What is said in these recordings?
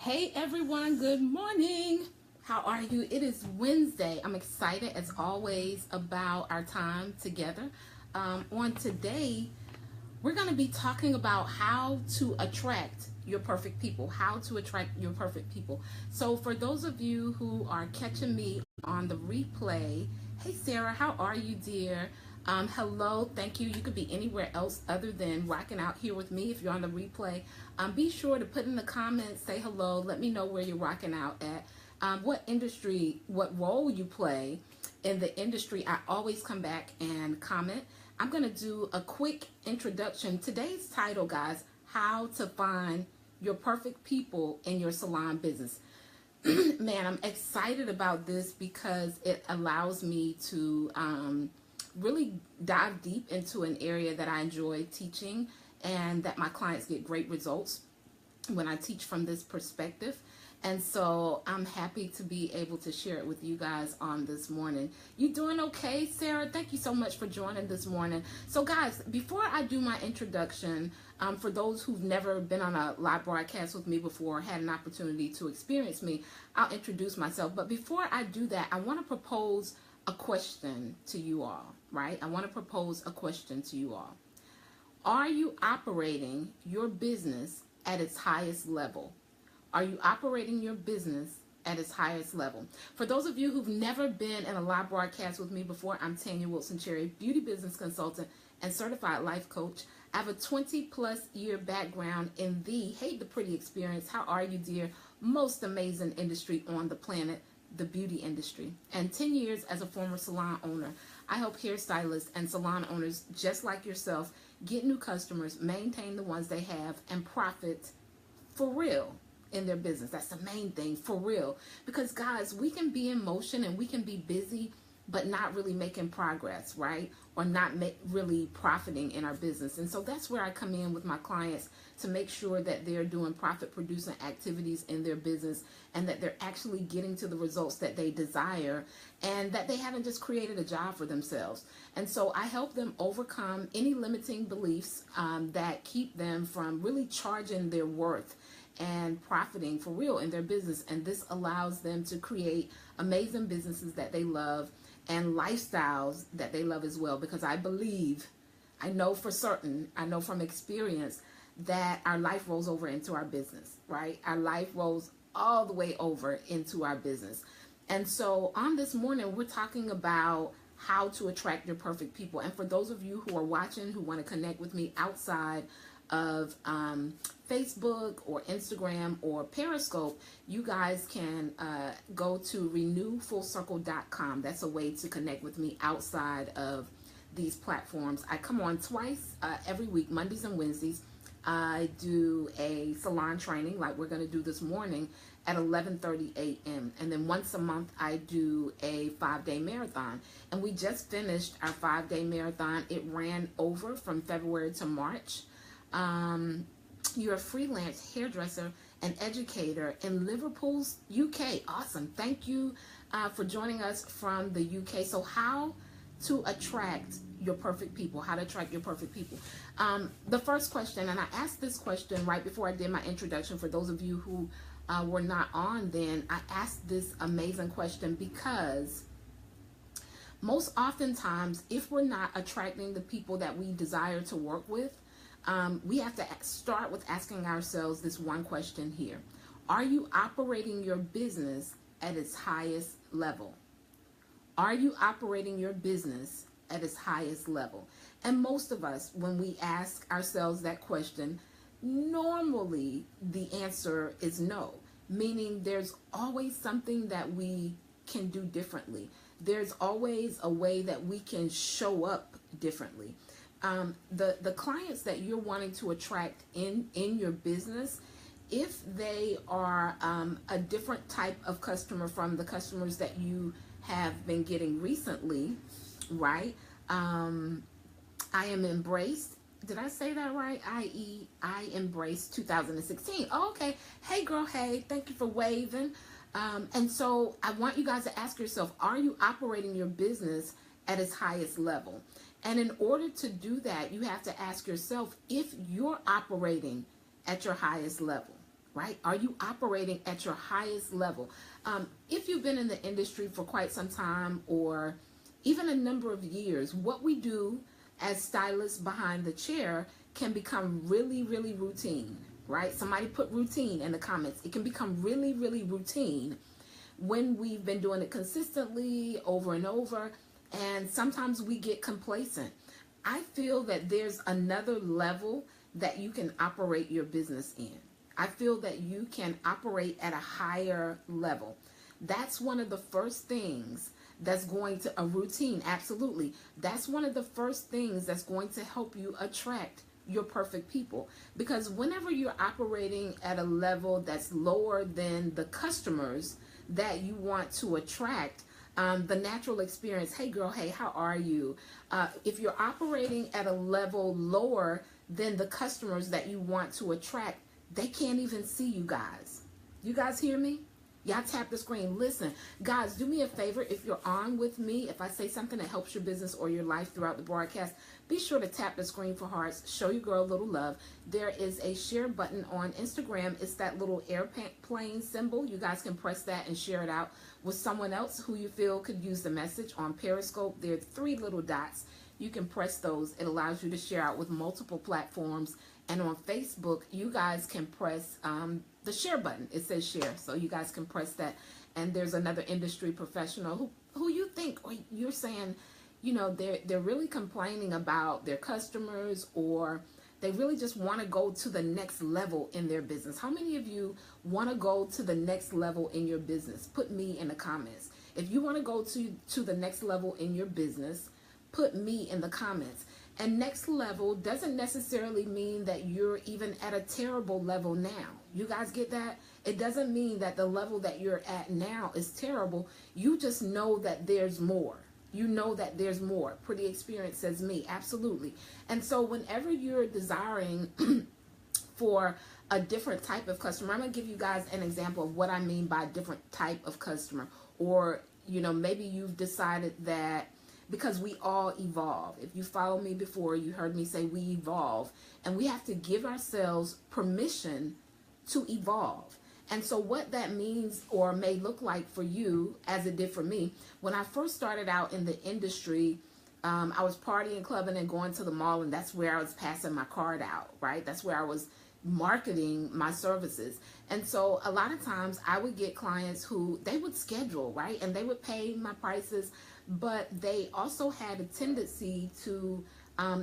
Hey everyone, good morning. How are you? It is Wednesday. I'm excited as always about our time together. On today, we're going to be talking about how to attract your perfect people. How to attract your perfect people. So for those of you who are catching me on the replay, hey Sarah, how are you, dear? Hello, thank you. You could be anywhere else other than rocking out here with me if you're on the replay. Be sure to put in the comments, say hello, let me know where you're rocking out at, what industry, what role you play in the industry. I always come back and comment. I'm going to do a quick introduction. Today's title, guys, how to find your perfect people in your salon business. Man, I'm excited about this because it allows me to really dive deep into an area that I enjoy teaching and that my clients get great results when I teach from this perspective. And so I'm happy to be able to share it with you guys on this morning. You doing okay, Sarah? Thank you so much for joining this morning. So guys, before I do my introduction, for those who've never been on a live broadcast with me before, had an opportunity to experience me, I'll introduce myself. But before I do that, I want to propose a question to you all, right? I want to propose a question to you all. Are you operating your business at its highest level? Are you operating your business at its highest level? For those of you who've never been in a live broadcast with me before, I'm Tanya Wilson-Cherry, beauty business consultant and certified life coach. I have a 20-plus year background in the Hate the Pretty experience. How are you, dear? Most amazing industry on the planet, the beauty industry. And 10 years as a former salon owner. I help hairstylists and salon owners just like yourself get new customers, maintain the ones they have, and profit for real in their business. That's the main thing, for real. Because guys, we can be in motion and we can be busy but not really making progress, right? Or not really profiting in our business. And so that's where I come in with my clients to make sure that they're doing profit producing activities in their business and that they're actually getting to the results that they desire and that they haven't just created a job for themselves. And so I help them overcome any limiting beliefs that keep them from really charging their worth and profiting for real in their business. And this allows them to create amazing businesses that they love and lifestyles that they love as well, because I believe, I know for certain, I know from experience that our life rolls over into our business, right? Our life rolls all the way over into our business. And so on this morning, we're talking about how to attract your perfect people. And for those of you who are watching, who want to connect with me outside of Facebook or Instagram or Periscope, you guys can go to renewfullcircle.com. That's a way to connect with me outside of these platforms. I come on twice every week, Mondays and Wednesdays. I do a salon training like we're going to do this morning at 11:30 a.m. And then once a month, I do a 5-day marathon. And we just finished our 5-day marathon. It ran over from February to March. You're a freelance hairdresser and educator in Liverpool's UK. Awesome. Thank you for joining us from the UK. So how to attract your perfect people, how to attract your perfect people. The first question, and I asked this question right before I did my introduction for those of you who were not on then, I asked this amazing question because most oftentimes, if we're not attracting the people that we desire to work with, we have to start with asking ourselves this one question here. Are you operating your business at its highest level? Are you operating your business at its highest level? And most of us, when we ask ourselves that question, normally the answer is no, meaning there's always something that we can do differently. There's always a way that we can show up differently. The clients that you're wanting to attract in your business, if they are a different type of customer from the customers that you have been getting recently, right? I am embraced. Did I say that right? I.e., I embraced 2016. Oh, okay. Hey, girl. Hey, thank you for waving. And so I want you guys to ask yourself, are you operating your business at its highest level? And in order to do that, you have to ask yourself if you're operating at your highest level, right? Are you operating at your highest level? If you've been in the industry for quite some time or even a number of years, what we do as stylists behind the chair can become really, really routine, right? Somebody put routine in the comments. It can become really, really routine when we've been doing it consistently over and over, and sometimes we get complacent. I feel that there's another level that you can operate your business in. I feel that you can operate at a higher level. That's one of the first things that's going to, a routine, absolutely. That's one of the first things that's going to help you attract your perfect people. Because whenever you're operating at a level that's lower than the customers that you want to attract, the natural experience, hey girl, hey, how are you? If you're operating at a level lower than the customers that you want to attract, they can't even see you guys. You guys hear me? Y'all tap the screen. Listen, guys, do me a favor. If you're on with me, if I say something that helps your business or your life throughout the broadcast, be sure to tap the screen for hearts. Show your girl a little love. There is a share button on Instagram. It's that little airplane symbol. You guys can press that and share it out with someone else who you feel could use the message. On Periscope, there are 3 little dots. You can press those. It allows you to share out with multiple platforms. And on Facebook, you guys can press the share button. It says share, so you guys can press that. And there's another industry professional who you think, or you're saying, you know, they're really complaining about their customers, or they really just want to go to the next level in their business. How many of you want to go to the next level in your business? Put me in the comments. If you want to go to the next level in your business, put me in the comments. And next level doesn't necessarily mean that you're even at a terrible level now. You guys get that? It doesn't mean that the level that you're at now is terrible. You just know that there's more. You know that there's more. Pretty Experience says me. Absolutely. And so whenever you're desiring for a different type of customer, I'm going to give you guys an example of what I mean by different type of customer. Or, you know, maybe you've decided that, because we all evolve. If you follow me before, you heard me say we evolve, and we have to give ourselves permission to evolve. And so what that means or may look like for you, as it did for me, when I first started out in the industry, I was partying, clubbing, and going to the mall, and that's where I was passing my card out, right? That's where I was marketing my services. And so a lot of times I would get clients who they would schedule, right? And they would pay my prices, but they also had a tendency to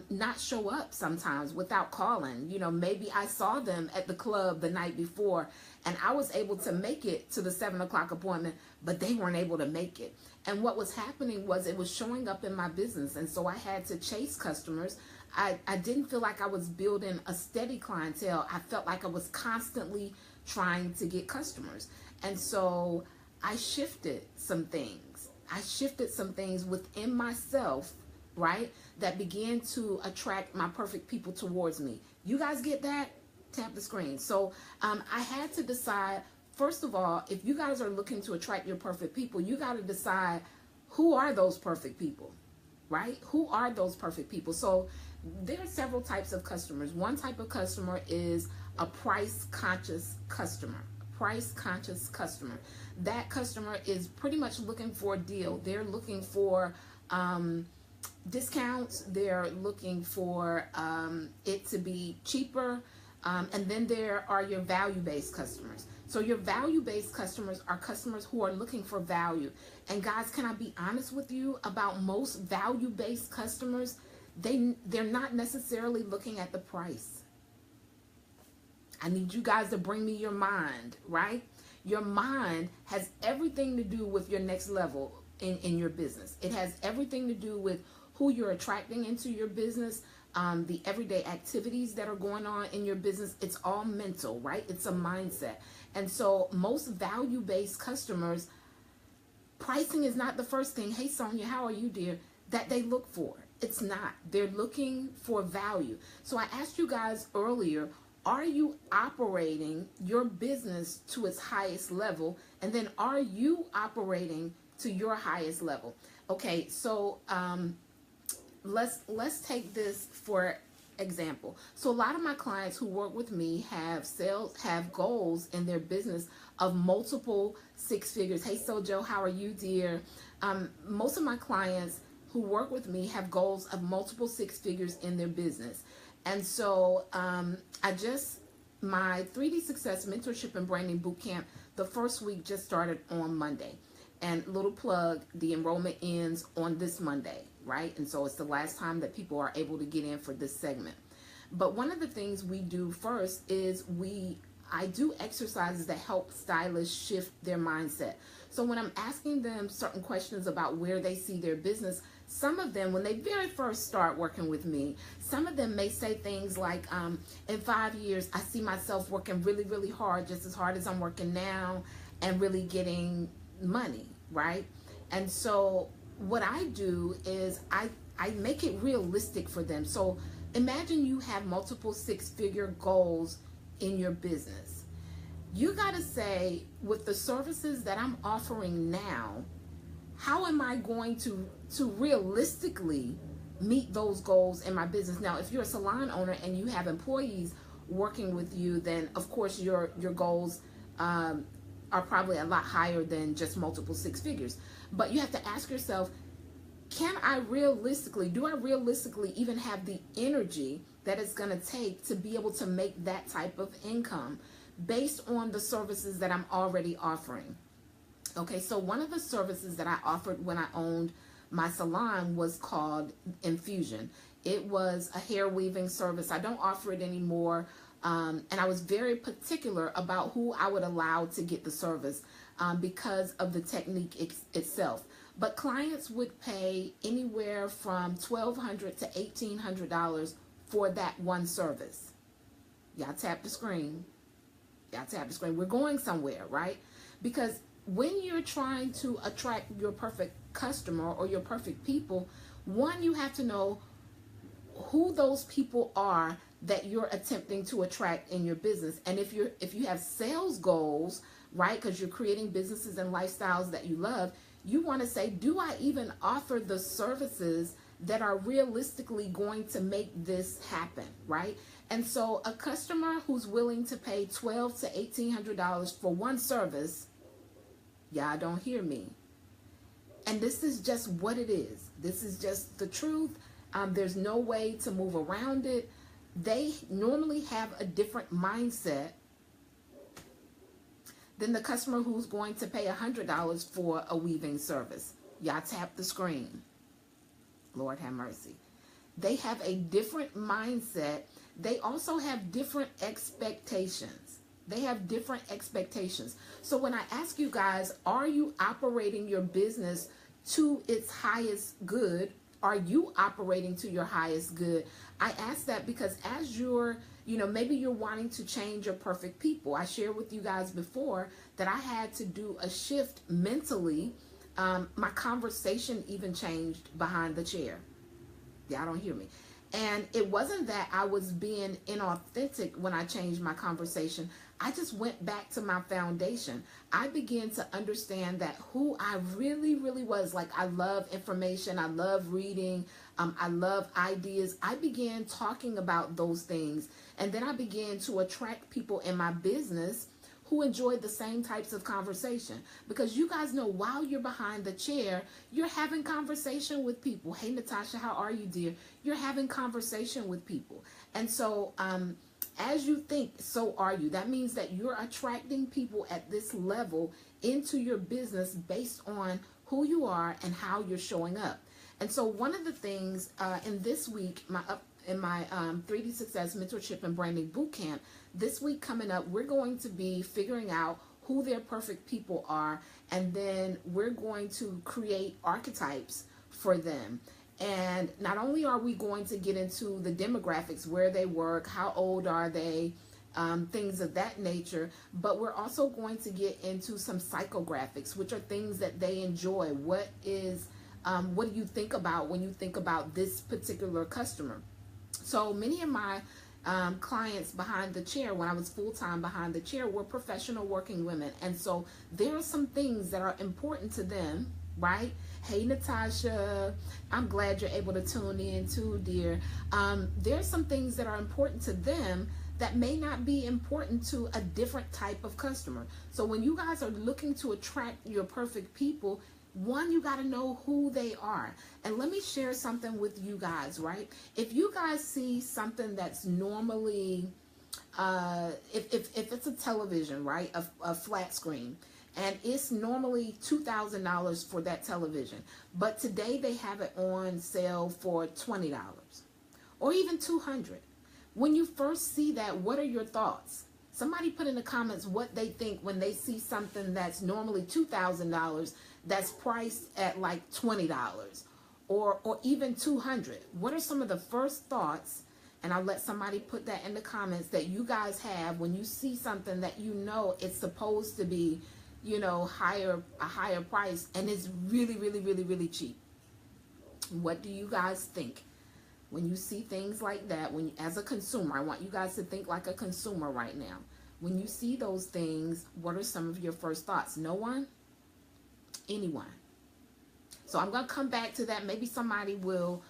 not show up sometimes without calling. You know, maybe I saw them at the club the night before and I was able to make it to the 7 o'clock appointment, but they weren't able to make it. And what was happening was it was showing up in my business. And so I had to chase customers. I didn't feel like I was building a steady clientele. I felt like I was constantly trying to get customers. And so I shifted some things. I shifted some things within myself, right, that began to attract my perfect people towards me. You guys get that? Tap the screen. So I had to decide, first of all, if you guys are looking to attract your perfect people, you got to decide, who are those perfect people, right? Who are those perfect people? So there are several types of customers. One type of customer is a price-conscious customer. Price-conscious customer. That customer is pretty much looking for a deal. They're looking for discounts. They're looking for it to be cheaper. And then there are your value-based customers. So your value-based customers are customers who are looking for value. And guys, can I be honest with you about most value-based customers? They're not necessarily looking at the price. I need you guys to bring me your mind, right? Your mind has everything to do with your next level in your business. It has everything to do with who you're attracting into your business, the everyday activities that are going on in your business. It's all mental, right? It's a mindset. And so most value-based customers, pricing is not the first thing. Hey, Sonia, how are you, dear? That they look for. It's not. They're looking for value. So I asked you guys earlier, are you operating your business to its highest level? And then are you operating to your highest level? Okay, so let's take this for example. So a lot of my clients who work with me have goals in their business of multiple six figures. Hey Sojo, how are you, dear? Most of my clients who work with me have goals of multiple six figures in their business. And so my 3D Success Mentorship and Branding Bootcamp, the first week just started on Monday. And little plug, the enrollment ends on this Monday, right? And so it's the last time that people are able to get in for this segment. But one of the things we do first is I do exercises that help stylists shift their mindset. So when I'm asking them certain questions about where they see their business, some of them, when they very first start working with me, some of them may say things like, in 5 years, I see myself working really, really hard, just as hard as I'm working now, and really getting money, right? And so what I do is I make it realistic for them. So imagine you have multiple six-figure goals in your business. You got to say, with the services that I'm offering now, how am I going to realistically meet those goals in my business? Now, if you're a salon owner and you have employees working with you, then of course your goals are probably a lot higher than just multiple six figures. But you have to ask yourself, do I realistically even have the energy that it's going to take to be able to make that type of income based on the services that I'm already offering? Okay, so one of the services that I offered when I owned my salon was called Infusion. It was a hair weaving service. I don't offer it anymore. And I was very particular about who I would allow to get the service because of the technique itself. But clients would pay anywhere from $1,200 to $1,800 for that one service. Y'all tap the screen. Y'all tap the screen. We're going somewhere, right? Because when you're trying to attract your perfect customer or your perfect people, one, you have to know who those people are that you're attempting to attract in your business. And if you have sales goals, right, because you're creating businesses and lifestyles that you love, you want to say, do I even offer the services that are realistically going to make this happen, right? And so a customer who's willing to pay $1,200 to $1,800 for one service, y'all don't hear me. And this is just what it is. This is just the truth. There's no way to move around it. They normally have a different mindset than the customer who's going to pay $100 for a weaving service. Y'all tap the screen. Lord have mercy. They have a different mindset. They also have different expectations. They have different expectations. So when I ask you guys, are you operating your business to its highest good? Are you operating to your highest good? I ask that because as you're, maybe you're wanting to change your perfect people. I shared with you guys before that I had to do a shift mentally. My conversation even changed behind the chair. Y'all don't hear me. And it wasn't that I was being inauthentic when I changed my conversation. I just went back to my foundation. I began to understand that who I really, really was. Like, I love information. I love reading. I love ideas. I began talking about those things. And then I began to attract people in my business who enjoyed the same types of conversation. Because you guys know, while you're behind the chair, you're having conversation with people. Hey, Natasha, how are you, dear? You're having conversation with people. And so as you think, so are you. That means that you're attracting people at this level into your business based on who you are and how you're showing up. And so one of the things in this week, in my 3D Success Mentorship and Branding Bootcamp, this week coming up, we're going to be figuring out who their perfect people are, and then we're going to create archetypes for them. And not only are we going to get into the demographics, where they work, how old are they, things of that nature, but we're also going to get into some psychographics, which are things that they enjoy. What do you think about when you think about this particular customer? So many of my clients behind the chair, when I was full-time behind the chair, were professional working women. And so there are some things that are important to them right? Hey, Natasha, I'm glad you're able to tune in too, dear. There's some things that are important to them that may not be important to a different type of customer. So when you guys are looking to attract your perfect people, one, you got to know who they are. And let me share something with you guys, right? If you guys see something that's normally, if it's a television, right, a flat screen, and it's normally $2,000 for that television, but today they have it on sale for $20 or even $200. When you first see that, what are your thoughts? Somebody put in the comments what they think when they see something that's normally $2,000 that's priced at like $20 or even $200. What are some of the first thoughts? And I'll let somebody put that in the comments that you guys have when you see something that you know it's supposed to be, you know, a higher price, and it's really, really, really, really cheap. What do you guys think when you see things like that? When, as a consumer, I want you guys to think like a consumer right now. When you see those things, what are some of your first thoughts? No one? Anyone? So I'm going to come back to that. Maybe somebody will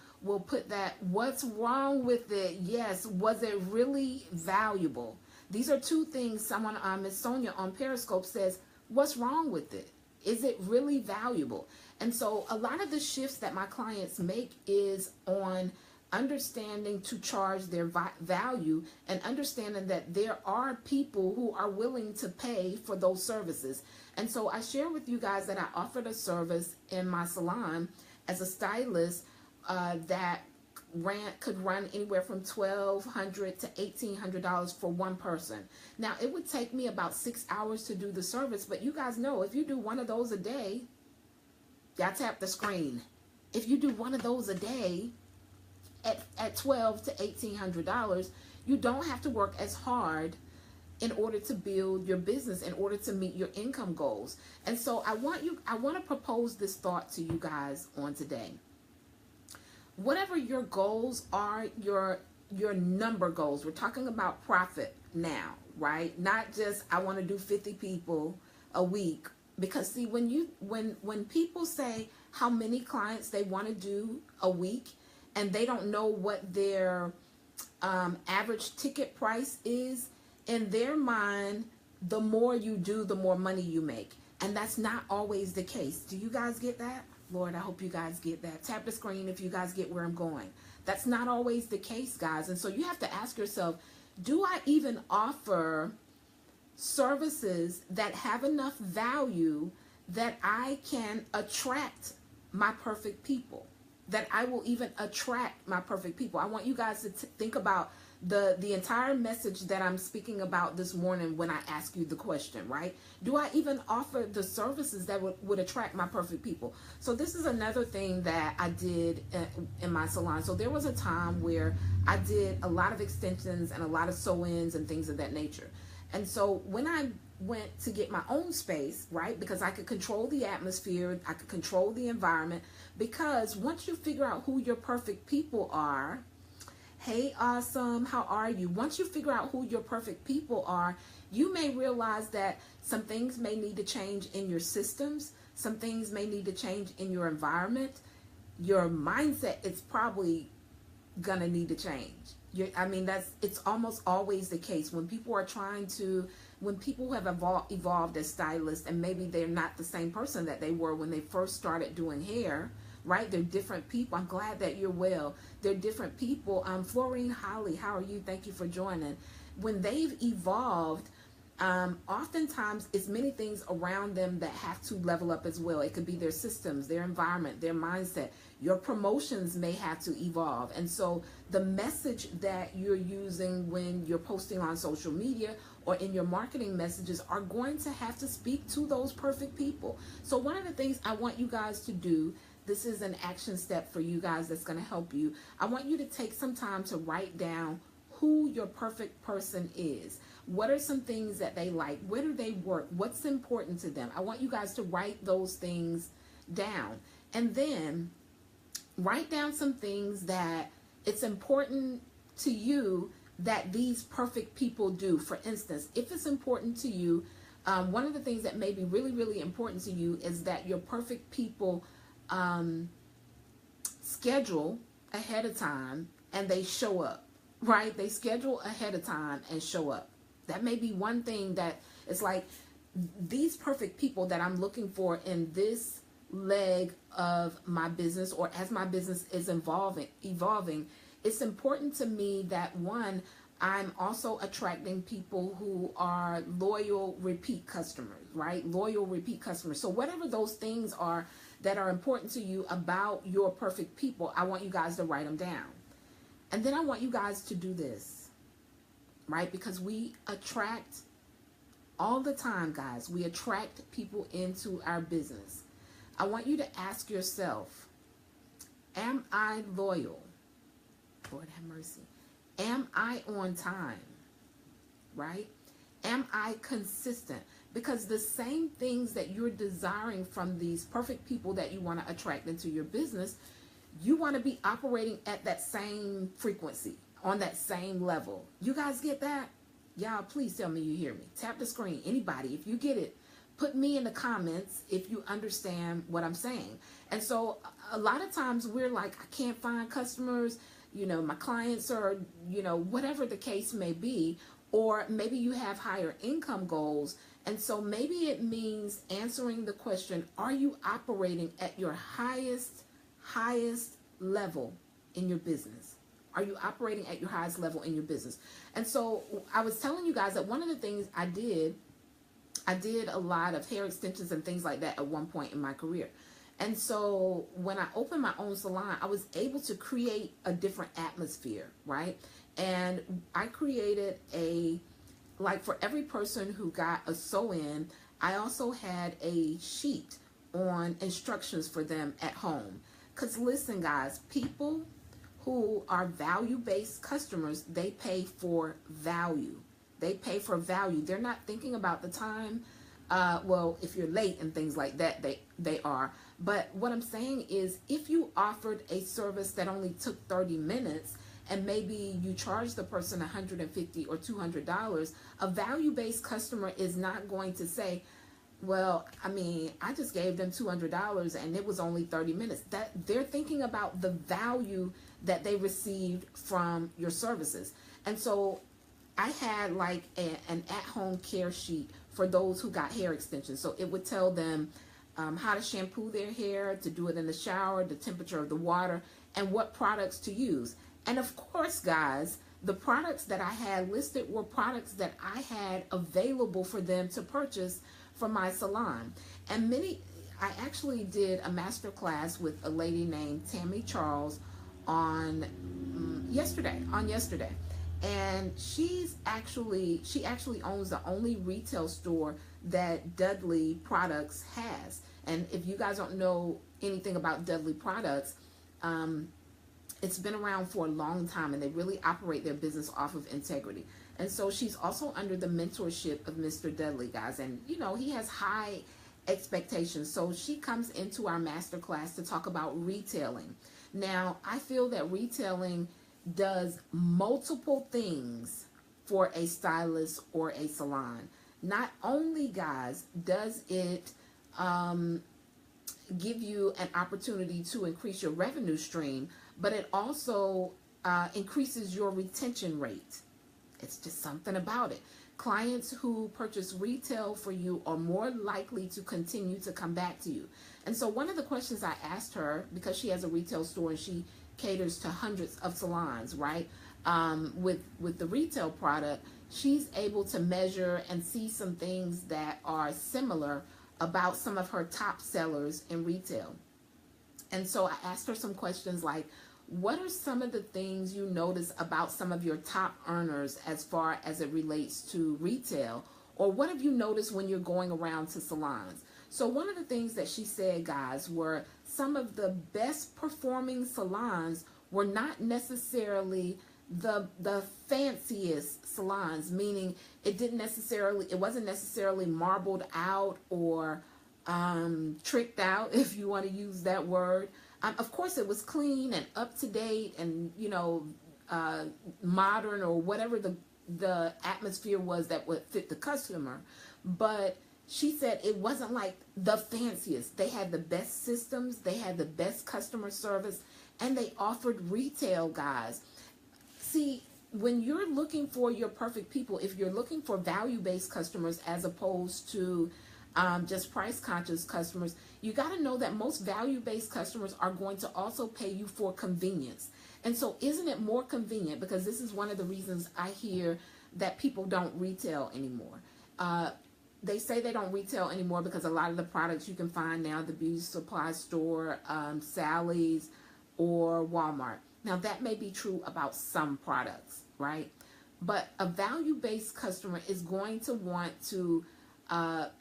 put that. What's wrong with it? Yes. Was it really valuable? These are two things. Someone, Miss Sonia on Periscope says, what's wrong with it? Is it really valuable? And so a lot of the shifts that my clients make is on understanding to charge their value and understanding that there are people who are willing to pay for those services. And so I share with you guys that I offered a service in my salon as a stylist that could run anywhere from $1,200 to $1,800 for one person. Now, it would take me about 6 hours to do the service, but you guys know if you do one of those a day, y'all tap the screen. If you do one of those a day at $1,200 to $1,800, you don't have to work as hard in order to build your business, in order to meet your income goals. And so I want to propose this thought to you guys on today. Whatever your goals are, your number goals, we're talking about profit now, right? Not just I want to do 50 people a week, because see, when people say how many clients they want to do a week and they don't know what their average ticket price is, in their mind, the more you do, the more money you make. And that's not always the case. Do you guys get that? Lord, I hope you guys get that. Tap the screen if you guys get where I'm going. That's not always the case, guys. And so you have to ask yourself, do I even offer services that have enough value that I can attract my perfect people? That I will even attract my perfect people? I want you guys to think about the entire message that I'm speaking about this morning when I ask you the question, right? Do I even offer the services that would attract my perfect people? So this is another thing that I did in my salon. So there was a time where I did a lot of extensions and a lot of sew-ins and things of that nature. And so when I went to get my own space, right, because I could control the atmosphere, I could control the environment, because once you figure out who your perfect people are, hey, awesome, how are you? Once you figure out who your perfect people are, you may realize that some things may need to change in your systems. Some things may need to change in your environment. Your mindset is probably going to need to change. It's almost always the case when people are when people have evolved as stylists, and maybe they're not the same person that they were when they first started doing hair, right? They're different people. I'm glad that you're well. They're different people. Florine Holly, how are you? Thank you for joining. When they've evolved, oftentimes it's many things around them that have to level up as well. It could be their systems, their environment, their mindset. Your promotions may have to evolve. And so the message that you're using when you're posting on social media or in your marketing messages are going to have to speak to those perfect people. So one of the things I want you guys to do, this is an action step for you guys that's going to help you. I want you to take some time to write down who your perfect person is. What are some things that they like? Where do they work? What's important to them? I want you guys to write those things down. And then write down some things that it's important to you that these perfect people do. For instance, if it's important to you One of the things that may be really, really important to you is that your perfect people schedule ahead of time and they show up, right? They schedule ahead of time and show up. That may be one thing that it's like these perfect people that I'm looking for in this leg of my business, or as my business is evolving, it's important to me that one, I'm also attracting people who are loyal repeat customers, right? Loyal repeat customers. So whatever those things are that are important to you about your perfect people, I want you guys to write them down. And then I want you guys to do this, right? Because we attract all the time, guys. We attract people into our business. I want you to ask yourself, am I loyal? Lord have mercy. Am I on time? Right? Am I consistent? Because the same things that you're desiring from these perfect people that you want to attract into your business, you want to be operating at that same frequency, on that same level. You guys get that? Y'all, please tell me you hear me. Tap the screen. Anybody, if you get it, put me in the comments if you understand what I'm saying. And so a lot of times we're like, I can't find customers. You know, my clients are, you know, whatever the case may be, or maybe you have higher income goals. And so maybe it means answering the question, are you operating at your highest level in your business? Are you operating at your highest level in your business? And so I was telling you guys that one of the things I did a lot of hair extensions and things like that at one point in my career. And so when I opened my own salon, I was able to create a different atmosphere, right? And I created like for every person who got a sew-in, I also had a sheet on instructions for them at home. Because listen, guys, people who are value-based customers, they pay for value. They pay for value. They're not thinking about the time. Well, if you're late and things like that, they are. But what I'm saying is, if you offered a service that only took 30 minutes, and maybe you charge the person $150 or $200, a value-based customer is not going to say, well, I mean, I just gave them $200 and it was only 30 minutes. That they're thinking about the value that they received from your services. And so I had like an at-home care sheet for those who got hair extensions. So it would tell them how to shampoo their hair, to do it in the shower, the temperature of the water, and what products to use. And of course, guys, the products that I had listed were products that I had available for them to purchase from my salon. And I actually did a master class with a lady named Tammy Charles on yesterday. And she actually owns the only retail store that Dudley Products has. And if you guys don't know anything about Dudley Products, it's been around for a long time, and they really operate their business off of integrity. And so she's also under the mentorship of Mr. Dudley, guys. And, you know, he has high expectations. So she comes into our master class to talk about retailing. Now, I feel that retailing does multiple things for a stylist or a salon. Not only, guys, does it give you an opportunity to increase your revenue stream, but it also increases your retention rate. It's just something about it. Clients who purchase retail for you are more likely to continue to come back to you. And so one of the questions I asked her, because she has a retail store and she caters to hundreds of salons, right? With the retail product, she's able to measure and see some things that are similar about some of her top sellers in retail. And so I asked her some questions like, what are some of the things you notice about some of your top earners as far as it relates to retail? Or what have you noticed when you're going around to salons? So one of the things that she said, guys, were some of the best performing salons were not necessarily the fanciest salons, meaning it wasn't necessarily marbled out or tricked out, if you want to use that word. Of course, it was clean and up to date and, you know, modern or whatever the atmosphere was that would fit the customer. but she said it wasn't like the fanciest. They had the best systems, they had the best customer service, and they offered retail, guys. See, when you're looking for your perfect people, if you're looking for value-based customers as opposed to just price-conscious customers, you got to know that most value-based customers are going to also pay you for convenience. And so isn't it more convenient, because this is one of the reasons I hear that people don't retail anymore. They say they don't retail anymore because a lot of the products you can find now at the beauty supply store, Sally's, or Walmart. Now, that may be true about some products, right? But a value-based customer is going to want to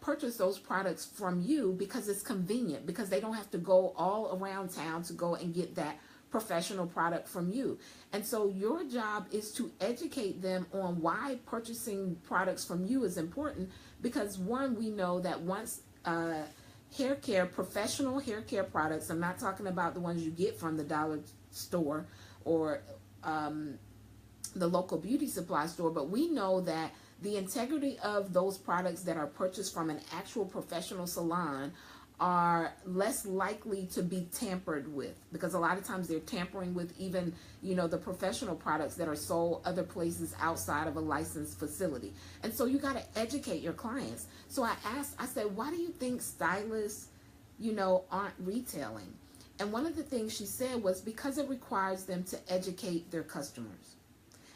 purchase those products from you because it's convenient, because they don't have to go all around town to go and get that professional product from you. And so your job is to educate them on why purchasing products from you is important, because one, we know that once hair care, professional hair care products, I'm not talking about the ones you get from the dollar store or the local beauty supply store, but we know that the integrity of those products that are purchased from an actual professional salon are less likely to be tampered with, because a lot of times they're tampering with even, the professional products that are sold other places outside of a licensed facility. And so you got to educate your clients. So I said, why do you think stylists, aren't retailing? And one of the things she said was because it requires them to educate their customers.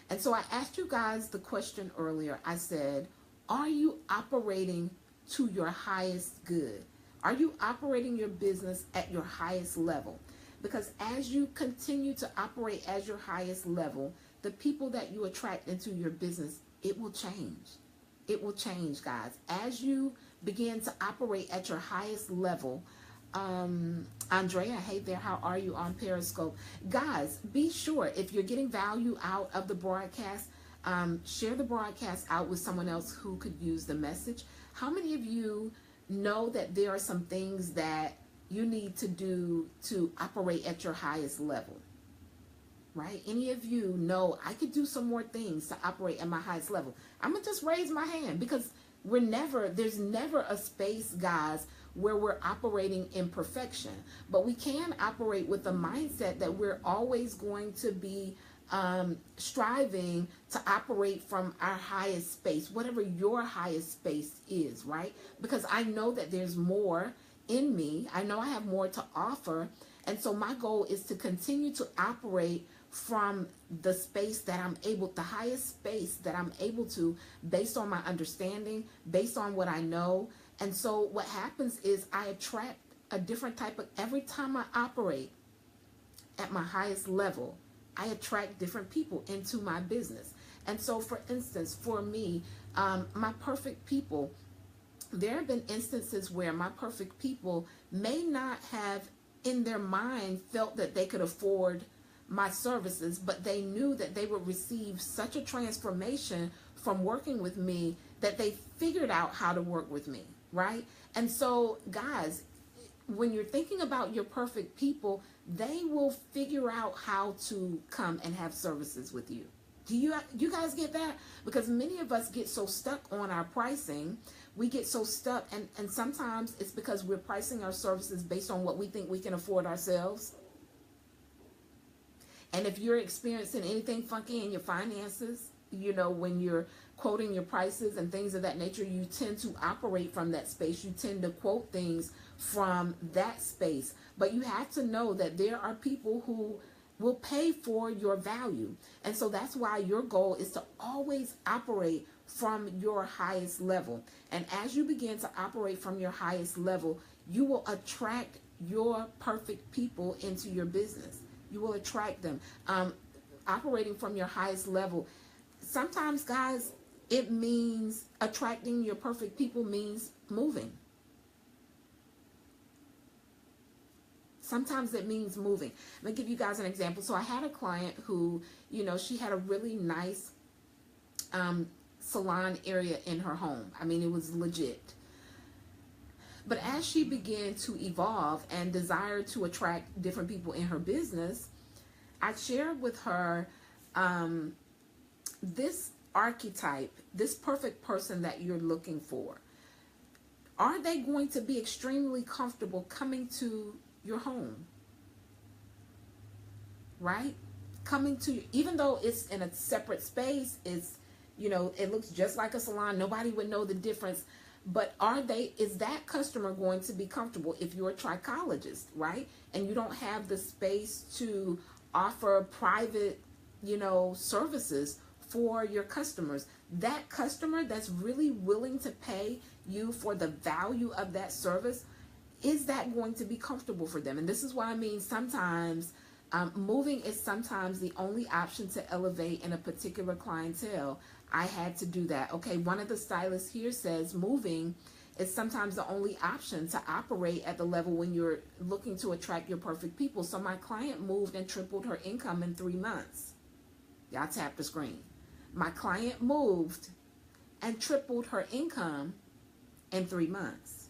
And so I asked you guys the question earlier. I said, are you operating to your highest good? Are you operating your business at your highest level? Because as you continue to operate at your highest level, the people that you attract into your business, it will change. It will change, guys. As you begin to operate at your highest level, Andrea, hey there, how are you on Periscope? Guys, be sure, if you're getting value out of the broadcast, share the broadcast out with someone else who could use the message. How many of you know that there are some things that you need to do to operate at your highest level? Right? Any of you know I could do some more things to operate at my highest level? I'm going to just raise my hand, because there's never a space, guys, where we're operating in perfection. But we can operate with the mindset that we're always going to be striving to operate from our highest space, whatever your highest space is, right? Because I know that there's more in me. I know I have more to offer. And so my goal is to continue to operate from the space that I'm able, the highest space that I'm able to, based on my understanding, based on what I know. And so what happens is I attract a different type of, every time I operate at my highest level, I attract different people into my business. And so, for instance, for me, my perfect people, there have been instances where my perfect people may not have in their mind felt that they could afford my services, but they knew that they would receive such a transformation from working with me that they figured out how to work with me, right? And so, guys, when you're thinking about your perfect people, they will figure out how to come and have services with you. Do you guys get that? Because many of us get so stuck on our pricing. We get so stuck, and sometimes it's because we're pricing our services based on what we think we can afford ourselves. And if you're experiencing anything funky in your finances, when you're quoting your prices and things of that nature, you tend to operate from that space. You tend to quote things from that space. But you have to know that there are people who will pay for your value. And so that's why your goal is to always operate from your highest level. And as you begin to operate from your highest level, you will attract your perfect people into your business. You will attract them. Operating from your highest level. Sometimes, guys, it means attracting your perfect people means moving. Sometimes it means moving. Let me give you guys an example. So I had a client who, she had a really nice salon area in her home. I mean, it was legit. But as she began to evolve and desire to attract different people in her business, I shared with her this archetype, this perfect person that you're looking for. Are they going to be extremely comfortable coming to your home? Right? Coming to, even though it's in a separate space, it's, it looks just like a salon. Nobody would know the difference. But is that customer going to be comfortable if you're a trichologist, right? And you don't have the space to offer private, services for your customers. That customer that's really willing to pay you for the value of that service, is that going to be comfortable for them? And this is what I mean. Sometimes moving is sometimes the only option to elevate in a particular clientele. I had to do that. Okay, one of the stylists here says moving is sometimes the only option to operate at the level when you're looking to attract your perfect people. So my client moved and tripled her income in 3 months. Y'all tap the screen. My client moved and tripled her income in 3 months,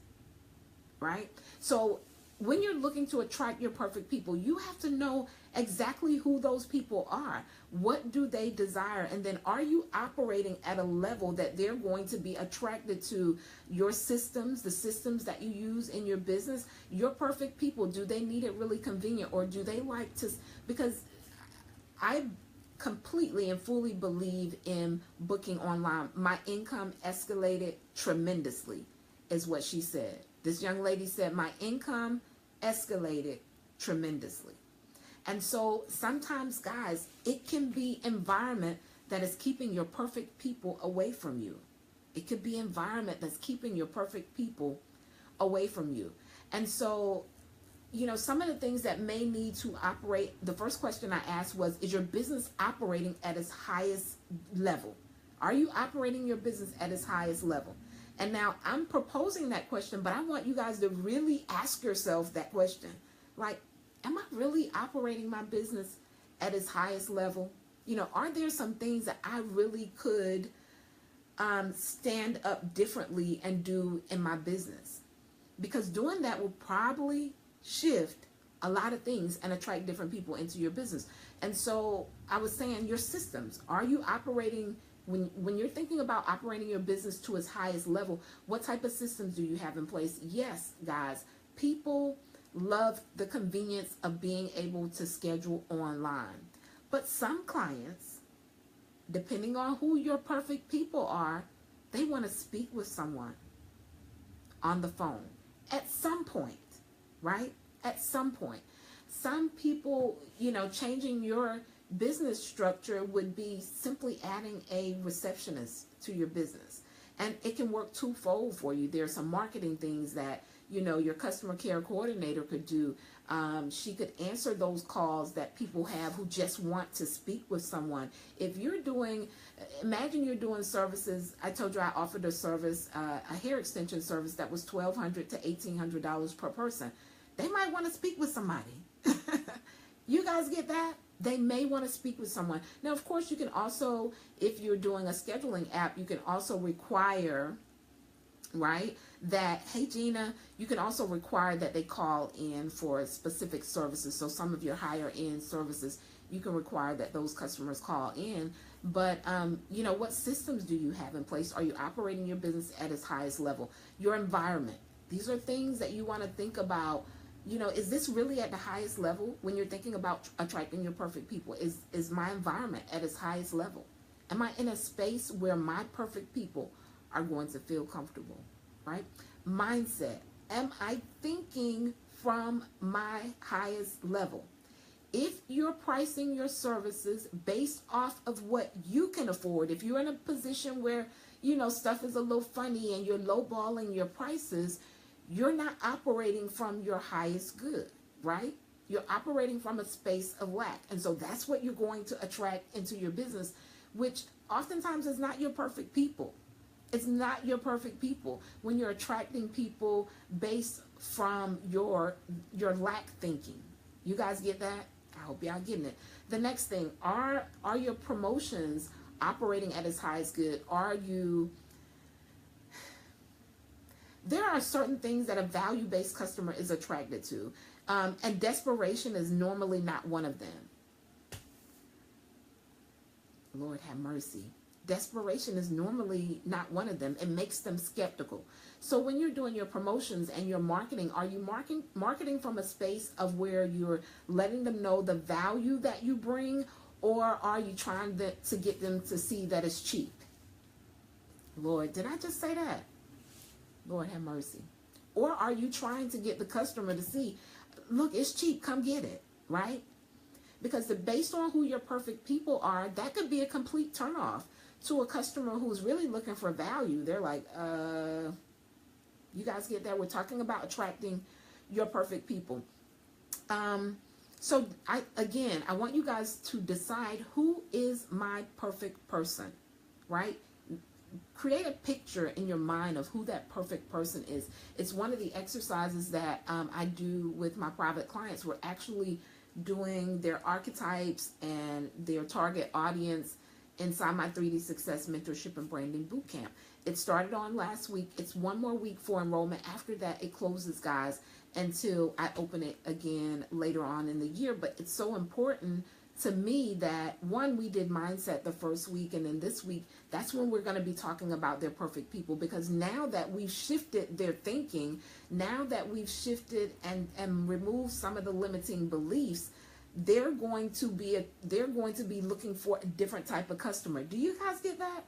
right? So when you're looking to attract your perfect people, you have to know exactly who those people are. What do they desire? And then are you operating at a level that they're going to be attracted to your systems, the systems that you use in your business? Your perfect people, do they need it really convenient, or do they like to, because I completely and fully believe in booking online. My income escalated tremendously, is what she said. This young lady said, my income escalated tremendously. And so sometimes, guys, it can be environment that is keeping your perfect people away from you. It could be environment that's keeping your perfect people away from you. And so, some of the things that may need to operate, the first question I asked was, is your business operating at its highest level? Are you operating your business at its highest level? And now I'm proposing that question, but I want you guys to really ask yourself that question. Like, am I really operating my business at its highest level? Are there some things that I really could stand up differently and do in my business? Because doing that will probably shift a lot of things and attract different people into your business. And so I was saying, your systems, are you operating, when you're thinking about operating your business to its highest level, what type of systems do you have in place? Yes, guys, people love the convenience of being able to schedule online. But some clients, depending on who your perfect people are, they want to speak with someone on the phone at some point, right? At some point. Some people, changing your business structure would be simply adding a receptionist to your business. And it can work twofold for you. There's some marketing things that, your customer care coordinator could do. She could answer those calls that people have who just want to speak with someone. If you're doing, imagine you're doing services. I told you I offered a service, a hair extension service that was $1,200 to $1,800 per person. They might want to speak with somebody. You guys get that? They may want to speak with someone. Now, of course, you can also, if you're doing a scheduling app, you can also require, right, that, hey, Gina, you can also require that they call in for specific services. So some of your higher end services, you can require that those customers call in. But, what systems do you have in place? Are you operating your business at its highest level? Your environment. These are things that you want to think about. Is this really at the highest level when you're thinking about attracting your perfect people? Is my environment at its highest level? Am I in a space where my perfect people are going to feel comfortable, right? Mindset. Am I thinking from my highest level? If you're pricing your services based off of what you can afford, if you're in a position where, stuff is a little funny and you're lowballing your prices, you're not operating from your highest good, right? You're operating from a space of lack. And so that's what you're going to attract into your business, which oftentimes is not your perfect people. It's not your perfect people when you're attracting people based from your lack thinking. You guys get that? I hope y'all getting it. The next thing, are your promotions operating at its highest good? There are certain things that a value-based customer is attracted to, and desperation is normally not one of them. Lord have mercy. Desperation is normally not one of them. It makes them skeptical. So when you're doing your promotions and your marketing, are you marketing from a space of where you're letting them know the value that you bring, or are you trying to get them to see that it's cheap? Lord, did I just say that? Lord have mercy. Or are you trying to get the customer to see, look, it's cheap, come get it, right? Because based on who your perfect people are, that could be a complete turnoff to a customer who's really looking for value. They're like, you guys get that? We're talking about attracting your perfect people. So I want you guys to decide, who is my perfect person, right? Create a picture in your mind of who that perfect person is. It's one of the exercises that I do with my private clients. We're actually doing their archetypes and their target audience inside my 3D Success Mentorship and Branding Bootcamp. It started on last week. It's one more week for enrollment. After that, it closes, guys, until I open it again later on in the year. But it's so important to me that, one, we did mindset the first week, and then this week, that's when we're going to be talking about their perfect people. Because now that we've shifted their thinking, now that we've shifted and removed some of the limiting beliefs, they're going to be looking for a different type of customer. Do you guys get that?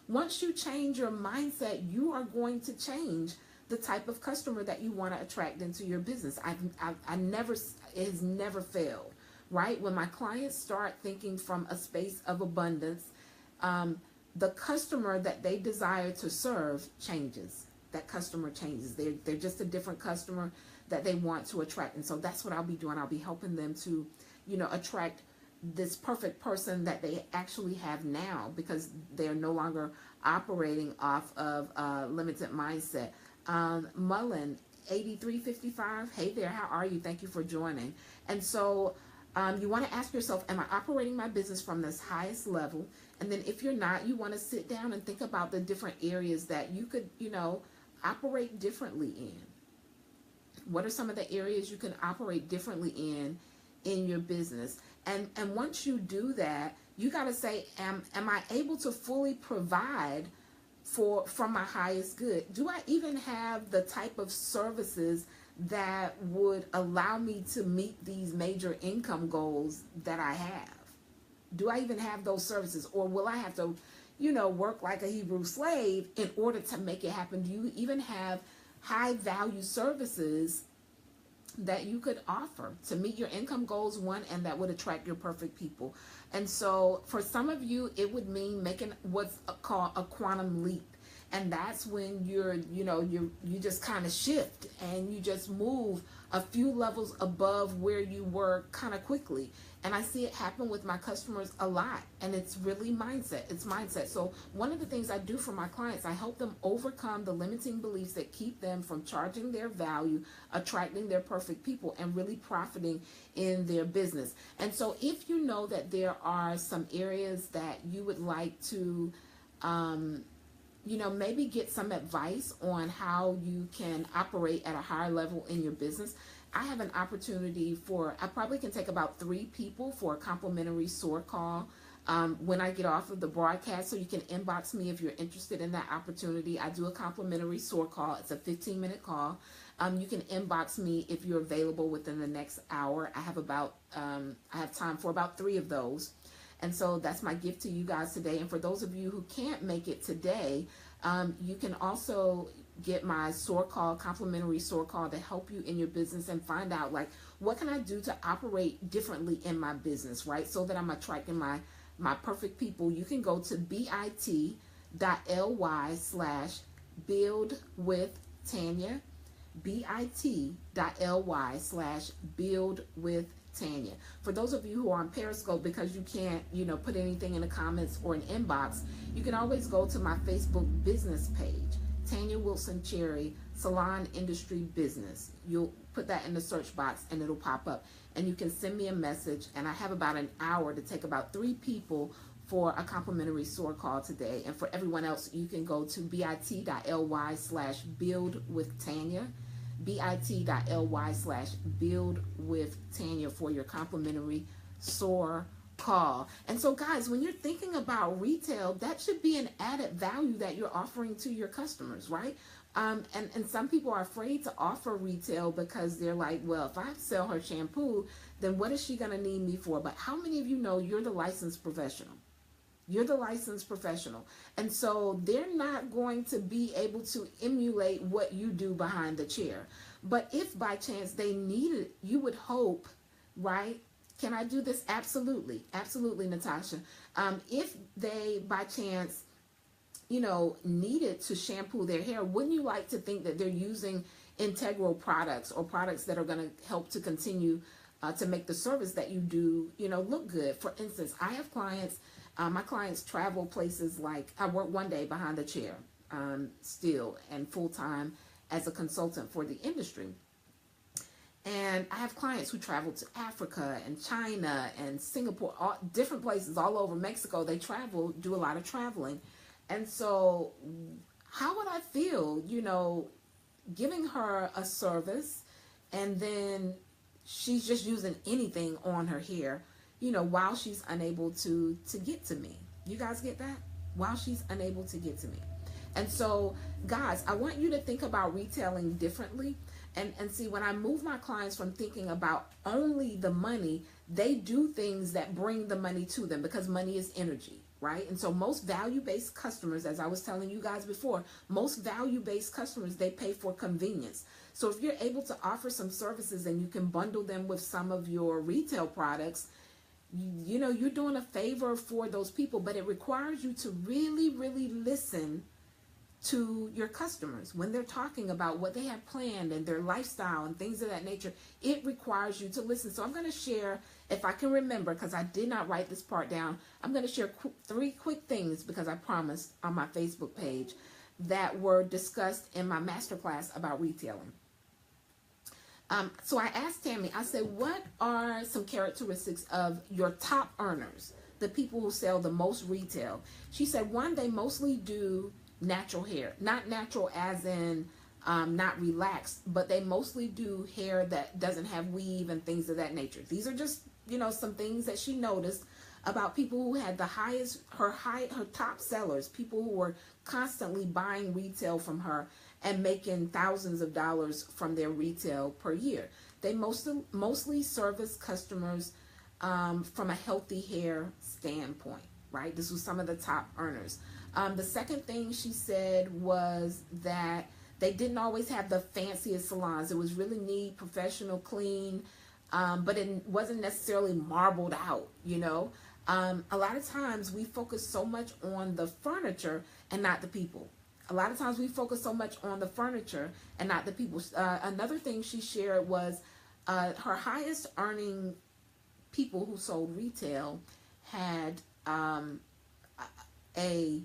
Once you change your mindset, you are going to change the type of customer that you want to attract into your business. It has never failed, right? When my clients start thinking from a space of abundance, the customer that they desire to serve changes. That customer changes. They're just a different customer that they want to attract. And so that's what I'll be doing. I'll be helping them to, attract this perfect person that they actually have now, because they're no longer operating off of a limited mindset. Mullen, 8355, hey there, how are you? Thank you for joining. And so you want to ask yourself, am I operating my business from this highest level? And then if you're not, you want to sit down and think about the different areas that you could, operate differently in. What are some of the areas you can operate differently in your business? And once you do that, you got to say, am I able to fully provide from my highest good? Do I even have the type of services that would allow me to meet these major income goals that I have? Do I even have those services, or will I have to, work like a Hebrew slave in order to make it happen? Do you even have high value services that you could offer to meet your income goals, one, and that would attract your perfect people? And so for some of you, it would mean making what's called a quantum leap. And that's when you just kind of shift and you just move a few levels above where you were kind of quickly. And I see it happen with my customers a lot. And it's really mindset. It's mindset. So one of the things I do for my clients, I help them overcome the limiting beliefs that keep them from charging their value, attracting their perfect people, and really profiting in their business. And so if you know that there are some areas that you would like to maybe get some advice on how you can operate at a higher level in your business, I have an opportunity I probably can take about 3 people for a complimentary SOAR call when I get off of the broadcast. So you can inbox me if you're interested in that opportunity. I do a complimentary SOAR call. It's a 15-minute call. You can inbox me if you're available within the next hour. I have time for about 3 of those. And so that's my gift to you guys today. And for those of you who can't make it today, you can also get my SOAR call, complimentary SOAR call, to help you in your business and find out, what can I do to operate differently in my business, right? So that I'm attracting my perfect people. You can go to bit.ly/buildwithtanya, bit.ly/buildwithtanya. For those of you who are on Periscope, because you can't, put anything in the comments or an inbox, you can always go to my Facebook business page, Tanya Wilson Cherry, Salon Industry Business. You'll put that in the search box and it'll pop up. And you can send me a message, and I have about an hour to take about 3 people for a complimentary SOAR call today. And for everyone else, you can go to bit.ly/buildwithtanya, bit.ly/buildwithtanya for your complimentary SOAR call. And so guys, when you're thinking about retail, that should be an added value that you're offering to your customers, right? And some people are afraid to offer retail because they're like, well, if I sell her shampoo, then what is she going to need me for? But how many of you know you're the licensed professional? You're the licensed professional. And so they're not going to be able to emulate what you do behind the chair. But if by chance they need it, you would hope, right? Can I do this? Absolutely. Absolutely, Natasha. If they by chance, needed to shampoo their hair, wouldn't you like to think that they're using integral products or products that are going to help to continue to make the service that you do, look good? For instance, I have clients, my clients travel places like, I work one day behind the chair still and full-time as a consultant for the industry. And I have clients who travel to Africa and China and Singapore, different places all over Mexico. They travel, do a lot of traveling. And so how would I feel, giving her a service and then she's just using anything on her hair, while she's unable to get to me? You guys get that? While she's unable to get to me. And so, guys, I want you to think about retailing differently. And see, when I move my clients from thinking about only the money, they do things that bring the money to them because money is energy, right? And so most value-based customers, as I was telling you guys before, most value-based customers, they pay for convenience. So if you're able to offer some services and you can bundle them with some of your retail products, you're doing a favor for those people. But it requires you to really, really listen to your customers when they're talking about what they have planned and their lifestyle and things of that nature. It requires you to listen. So I'm going to share, if I can remember, because I did not write this part down, I'm going to share 3 quick things, because I promised, on my Facebook page, that were discussed in my masterclass about retailing. So I asked Tammy, I said, what are some characteristics of your top earners, the people who sell the most retail? She said, 1, they mostly do natural hair. Not natural as in not relaxed, but they mostly do hair that doesn't have weave and things of that nature. These are just, some things that she noticed about people who had the highest, her top sellers, people who were constantly buying retail from her and making thousands of dollars from their retail per year. They mostly service customers from a healthy hair standpoint, right? This was some of the top earners. The second thing she said was that they didn't always have the fanciest salons. It was really neat, professional, clean, but it wasn't necessarily marbled out, A lot of times we focus so much on the furniture and not the people. A lot of times we focus so much on the furniture and not the people. Another thing she shared was her highest earning people who sold retail had a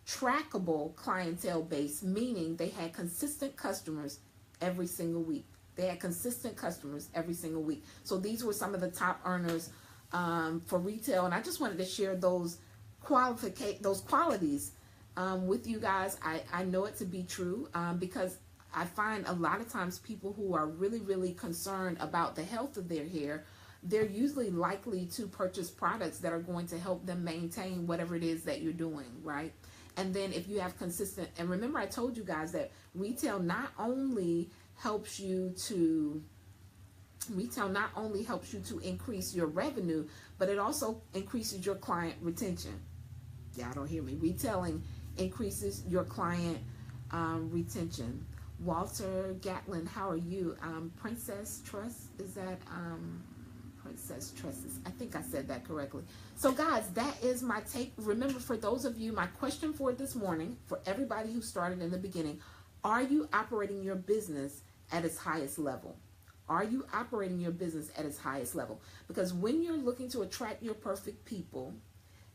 trackable clientele base, meaning they had consistent customers every single week. They had consistent customers every single week. So these were some of the top earners for retail, and I just wanted to share those qualities with you guys. I know it to be true because I find a lot of times people who are really, really concerned about the health of their hair, they're usually likely to purchase products that are going to help them maintain whatever it is that you're doing, right? And then if you have consistent, and remember I told you guys that retail not only helps you to increase your revenue, but it also increases your client retention. Y'all don't hear me. Retailing increases your client retention. Walter Gatlin, how are you? Princess Trust, is that Princess Tresses? I think I said that correctly. So guys, that is my take. Remember, for those of you, my question for this morning, for everybody who started in the beginning, are you operating your business at its highest level? Are you operating your business at its highest level? Because when you're looking to attract your perfect people,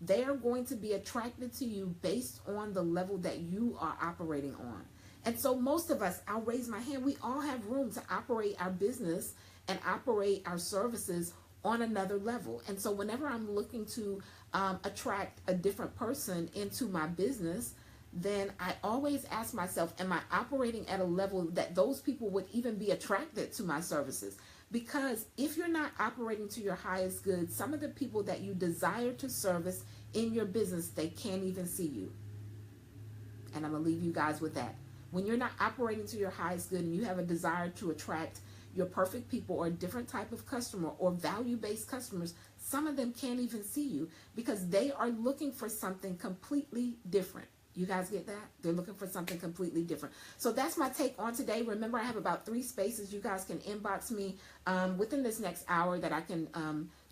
they are going to be attracted to you based on the level that you are operating on. And so most of us, I'll raise my hand, we all have room to operate our business and operate our services on another level. And so whenever I'm looking to attract a different person into my business, then I always ask myself, am I operating at a level that those people would even be attracted to my services? Because if you're not operating to your highest good, some of the people that you desire to service in your business, they can't even see you. And I'm going to leave you guys with that. When you're not operating to your highest good and you have a desire to attract your perfect people or a different type of customer or value-based customers, some of them can't even see you because they are looking for something completely different. You guys get that? They're looking for something completely different. So that's my take on today. Remember, I have about 3 spaces. You guys can inbox me within this next hour that I can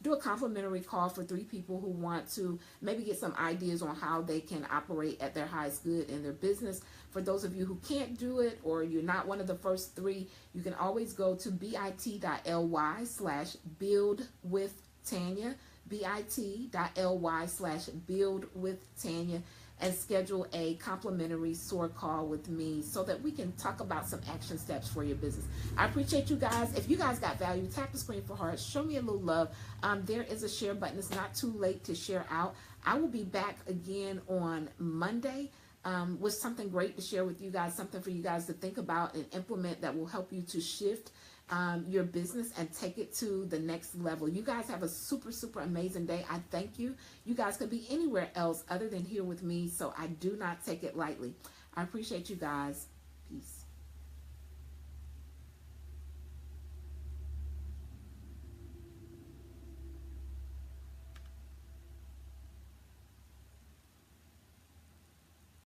do a complimentary call for 3 people who want to maybe get some ideas on how they can operate at their highest good in their business. For those of you who can't do it or you're not one of the first 3, you can always go to bit.ly/buildwithtanya, bit.ly/buildwithtanya, and schedule a complimentary SOAR call with me so that we can talk about some action steps for your business. I appreciate you guys. If you guys got value, tap the screen for hearts. Show me a little love. There is a share button. It's not too late to share out. I will be back again on Monday with something great to share with you guys, something for you guys to think about and implement that will help you to shift your business and take it to the next level. You guys have a super, super amazing day. I thank you. You guys could be anywhere else other than here with me, so I do not take it lightly. I appreciate you guys.